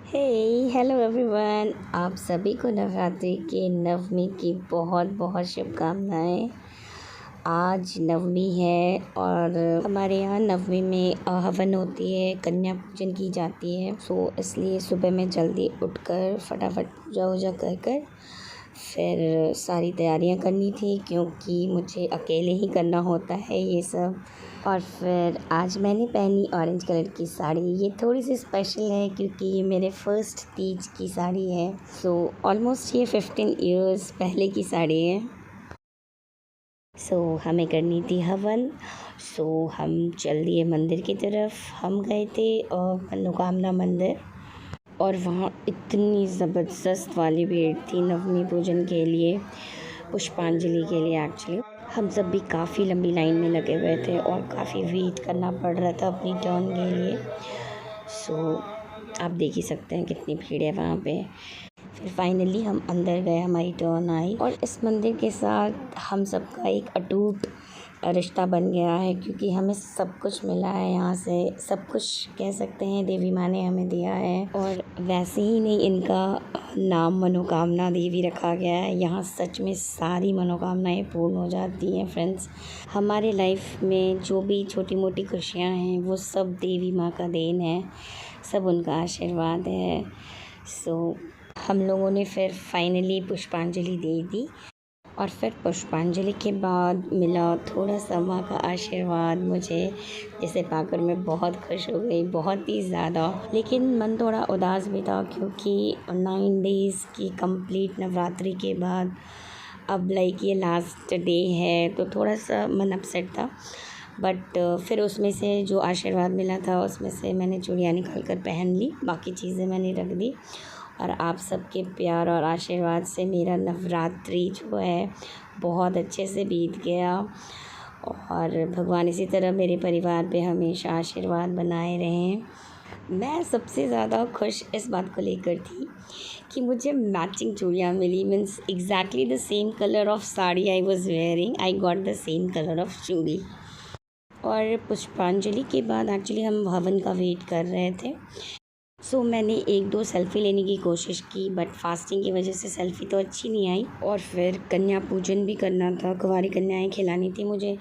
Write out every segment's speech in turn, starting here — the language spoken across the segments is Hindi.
हे हेलो एवरीवन, आप सभी को नवरात्रि के नवमी की बहुत बहुत शुभकामनाएं। आज नवमी है और हमारे यहाँ नवमी में हवन होती है, कन्या पूजन की जाती है। सो इसलिए सुबह में जल्दी उठकर फटाफट पूजा वूजा कर कर फिर सारी तैयारियां करनी थी, क्योंकि मुझे अकेले ही करना होता है ये सब। और फिर आज मैंने पहनी ऑरेंज कलर की साड़ी। ये थोड़ी सी स्पेशल है क्योंकि ये मेरे फर्स्ट तीज की साड़ी है। सो ऑलमोस्ट ये 15 इयर्स पहले की साड़ी है। हमें करनी थी हवन। हम चल दिए मंदिर की तरफ। हम गए थे मनोकामना मंदिर, और वहाँ इतनी ज़बरदस्त वाली भीड़ थी नवमी पूजन के लिए, पुष्पांजलि के लिए। एक्चुअली हम सब भी काफ़ी लंबी लाइन में लगे हुए थे और काफ़ी वेट करना पड़ रहा था अपनी टर्न के लिए। आप देख ही सकते हैं कितनी भीड़ है वहाँ पे। फिर फाइनली हम अंदर गए, हमारी टर्न आई, और इस मंदिर के साथ हम सबका एक अटूट रिश्ता बन गया है, क्योंकि हमें सब कुछ मिला है यहाँ से। सब कुछ कह सकते हैं देवी माँ ने हमें दिया है। और वैसे ही नहीं, इनका नाम मनोकामना देवी रखा गया है। यहाँ सच में सारी मनोकामनाएं पूर्ण हो जाती हैं फ्रेंड्स। हमारे लाइफ में जो भी छोटी मोटी खुशियाँ हैं वो सब देवी माँ का देन है, सब उनका आशीर्वाद है। हम लोगों ने फिर फाइनली पुष्पांजलि दे दी, और फिर पुष्पांजलि के बाद मिला थोड़ा सा माँ का आशीर्वाद मुझे, जिसे पाकर मैं बहुत खुश हो गई, बहुत ही ज़्यादा। लेकिन मन थोड़ा उदास भी था, क्योंकि 9 डेज़ की कंप्लीट नवरात्रि के बाद अब ये लास्ट डे है, तो थोड़ा सा मन अपसेट था। बट फिर उसमें से जो आशीर्वाद मिला था उसमें से मैंने चूड़ियाँ निकाल कर पहन ली, बाकी चीज़ें मैंने रख दी। और आप सबके प्यार और आशीर्वाद से मेरा नवरात्रि जो है बहुत अच्छे से बीत गया, और भगवान इसी तरह मेरे परिवार पे हमेशा आशीर्वाद बनाए रहें। मैं सबसे ज़्यादा खुश इस बात को लेकर थी कि मुझे मैचिंग चूड़ियाँ मिली। Means exactly the same colour of sari I was wearing, I got the same colour of churi. और पुष्पांजलि के बाद एक्चुअली हम हवन का वेट कर रहे थे। मैंने 1-2 सेल्फ़ी लेने की कोशिश की, बट फास्टिंग की वजह से सेल्फ़ी तो अच्छी नहीं आई। और फिर कन्या पूजन भी करना था, कुंवारी कन्याएं खिलानी थी मुझे,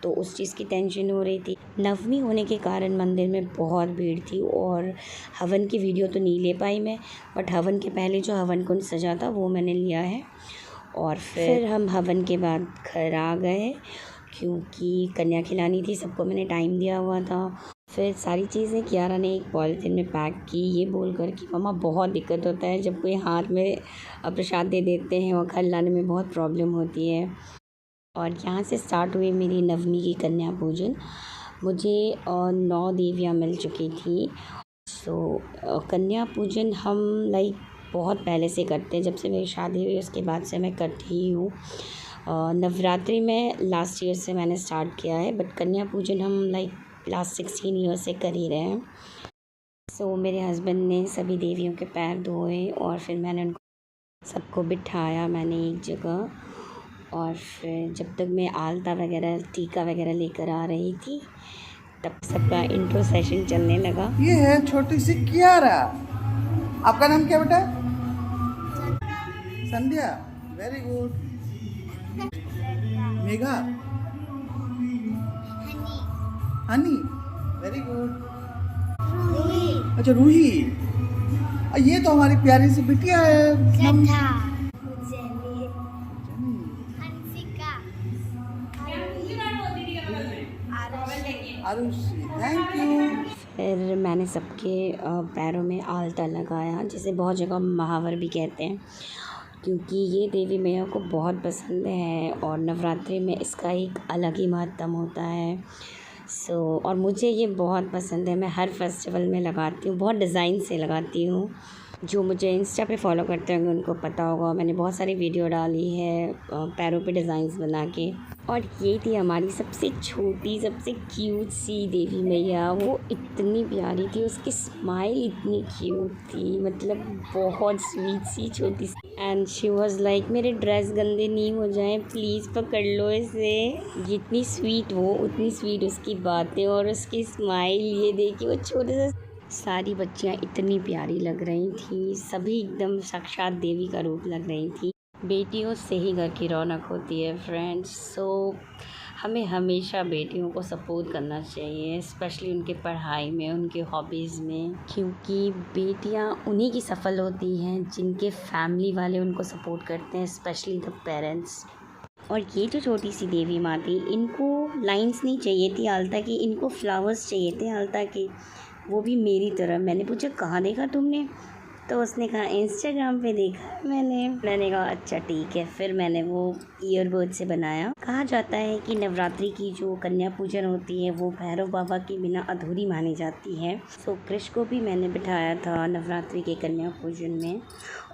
तो उस चीज़ की टेंशन हो रही थी। नवमी होने के कारण मंदिर में बहुत भीड़ थी, और हवन की वीडियो तो नहीं ले पाई मैं, बट हवन के पहले जो हवन कुंड सजा था वो मैंने लिया है। और फिर हम हवन के बाद घर आ गए, क्योंकि कन्या खिलानी थी, सबको मैंने टाइम दिया हुआ था। फिर सारी चीज़ें कियारा ने एक पॉलीथीन में पैक की, ये बोलकर कि मम्मा बहुत दिक्कत होता है जब कोई हाथ में प्रसाद दे देते हैं, और घर लाने में बहुत प्रॉब्लम होती है। और यहाँ से स्टार्ट हुई मेरी नवमी की कन्या पूजन। मुझे 9 देवियाँ मिल चुकी थी। कन्या पूजन हम बहुत पहले से करते हैं, जब से मेरी शादी हुई उसके बाद से मैं करती ही हूँ। नवरात्रि में लास्ट ईयर से मैंने स्टार्ट किया है, बट कन्या पूजन हम लास्ट 16 ईयर से कर ही रहे हैं। मेरे हस्बैंड ने सभी देवियों के पैर धोए, और फिर मैंने उनको सबको बिठाया मैंने एक जगह। और फिर जब तक मैं आलता वगैरह टीका वगैरह लेकर आ रही थी, तब सबका इंट्रो सेशन चलने लगा। ये है छोटी सी कियारा। आपका नाम क्या बेटा? Sandhya. Very good. Megha. Honey. Very good. अच्छा रूही। ये तो हमारी प्यारी सी बिटिया है। आरुषि। Thank you. फिर मैंने सबके पैरों में आलता लगाया, जिसे बहुत जगह महावर भी कहते हैं, क्योंकि ये देवी मैया को बहुत पसंद है, और नवरात्रि में इसका एक अलग ही महत्व होता है। और मुझे ये बहुत पसंद है। मैं हर फेस्टिवल में लगाती हूँ, बहुत डिज़ाइन से लगाती हूँ। जो मुझे इंस्टा पे फॉलो करते होंगे उनको पता होगा, मैंने बहुत सारी वीडियो डाली है पैरों पे डिज़ाइंस बना के। और ये थी हमारी सबसे छोटी, सबसे क्यूट सी देवी मैया। वो इतनी प्यारी थी, उसकी स्माइल इतनी क्यूट थी, मतलब बहुत स्वीट सी छोटी सी। एंड शी वॉज़ लाइक मेरे ड्रेस गंदे नहीं हो जाएं, प्लीज़ पकड़ लो इसे। जितनी स्वीट वो, उतनी स्वीट उसकी बातें और उसकी स्माइल। ये देखिए वो छोटे से सारी बच्चियाँ इतनी प्यारी लग रही थी, सभी एकदम साक्षात देवी का रूप लग रही थी। बेटियों से ही घर की रौनक होती है फ्रेंड्स। सो हमें हमेशा बेटियों को सपोर्ट करना चाहिए, स्पेशली उनके पढ़ाई में, उनके हॉबीज़ में, क्योंकि बेटियां उन्हीं की सफल होती हैं जिनके फैमिली वाले उनको सपोर्ट करते हैं, स्पेशली द पेरेंट्स। और ये जो छोटी सी देवी माँ थी, इनको लाइंस नहीं चाहिए थी आलता की, इनको फ्लावर्स चाहिए थे आलता के, वो भी मेरी तरह। मैंने पूछा कहाँ देखा तुमने, तो उसने कहा इंस्टाग्राम पे देखा मैंने कहा अच्छा ठीक है। फिर मैंने वो ईयरबड से बनाया। कहा जाता है कि नवरात्रि की जो कन्या पूजन होती है वो भैरव बाबा के बिना अधूरी मानी जाती है। सो कृष को भी मैंने बिठाया था नवरात्रि के कन्या पूजन में,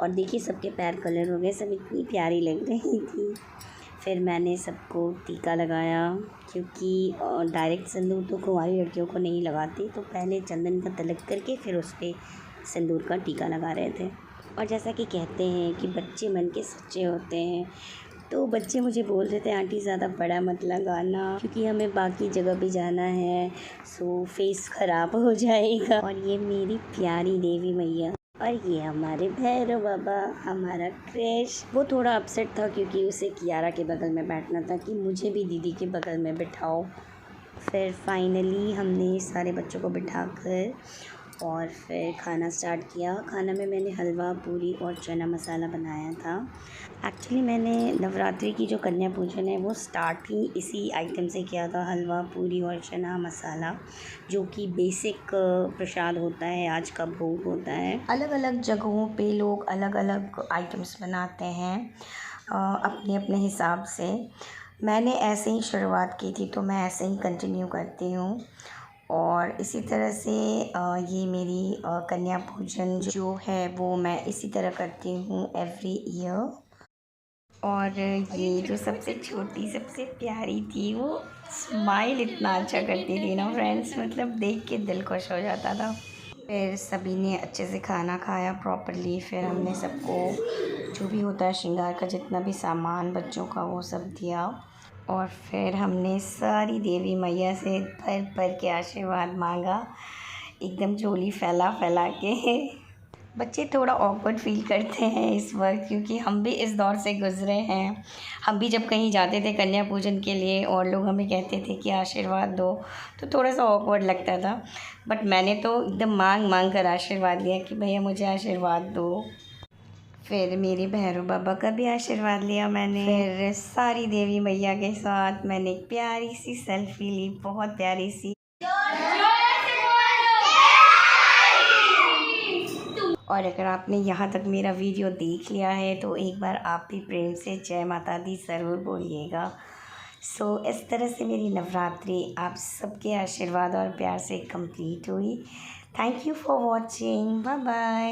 और देखिए सबके पैर कलर हो गए, सब इतनी प्यारी लग रही थी। फिर मैंने सबको टीका लगाया, क्योंकि डायरेक्ट सिंदूर तो कुंवारी लड़कियों को नहीं लगाते, तो पहले चंदन का तिलक करके फिर उस पर सिंदूर का टीका लगा रहे थे। और जैसा कि कहते हैं कि बच्चे मन के सच्चे होते हैं, तो बच्चे मुझे बोल रहे थे आंटी ज़्यादा बड़ा मत लगाना, क्योंकि हमें बाकी जगह भी जाना है, सो फेस ख़राब हो जाएगा। और ये मेरी प्यारी देवी मैया, और ये हमारे भैरव बाबा, हमारा कृष। वो थोड़ा अपसेट था क्योंकि उसे कियारा के बगल में बैठना था कि मुझे भी दीदी के बगल में बिठाओ। फिर फाइनली हमने सारे बच्चों को बिठाकर और फिर खाना स्टार्ट किया। खाना में मैंने हलवा, पूरी और चना मसाला बनाया था। एक्चुअली मैंने नवरात्रि की जो कन्या पूजन है वो स्टार्ट ही इसी आइटम से किया था, हलवा, पूरी और चना मसाला, जो कि बेसिक प्रसाद होता है, आज का भोग होता है। अलग अलग जगहों पे लोग अलग अलग आइटम्स बनाते हैं अपने अपने हिसाब से। मैंने ऐसे ही शुरुआत की थी तो मैं ऐसे ही कंटिन्यू करती हूँ। और इसी तरह से ये मेरी कन्या पूजन जो है वो मैं इसी तरह करती हूँ एवरी ईयर। और ये जो सबसे छोटी, सबसे प्यारी थी, वो स्माइल इतना अच्छा करती थी ना फ्रेंड्स, मतलब देख के दिल खुश हो जाता था। फिर सभी ने अच्छे से खाना खाया प्रॉपरली। फिर हमने सबको जो भी होता है श्रृंगार का जितना भी सामान बच्चों का वो सब दिया। और फिर हमने सारी देवी मैया से भर भर के आशीर्वाद मांगा, एकदम झोली फैला फैला के। बच्चे थोड़ा ऑकवर्ड फील करते हैं इस वक्त, क्योंकि हम भी इस दौर से गुज़रे हैं। हम भी जब कहीं जाते थे कन्या पूजन के लिए और लोग हमें कहते थे कि आशीर्वाद दो, तो थोड़ा सा ऑकवर्ड लगता था। बट मैंने तो एकदम मांग मांग कर आशीर्वाद लिया कि भैया मुझे आशीर्वाद दो। फिर मेरे भैरव बाबा का भी आशीर्वाद लिया मैंने। फिर सारी देवी मैया के साथ मैंने एक प्यारी सी सेल्फी ली, बहुत प्यारी सी। और अगर आपने यहाँ तक मेरा वीडियो देख लिया है तो एक बार आप भी प्रेम से जय माता दी ज़रूर बोलिएगा। सो इस तरह से मेरी नवरात्रि आप सबके आशीर्वाद और प्यार से कंप्लीट हुई। Thank you for watching, bye bye.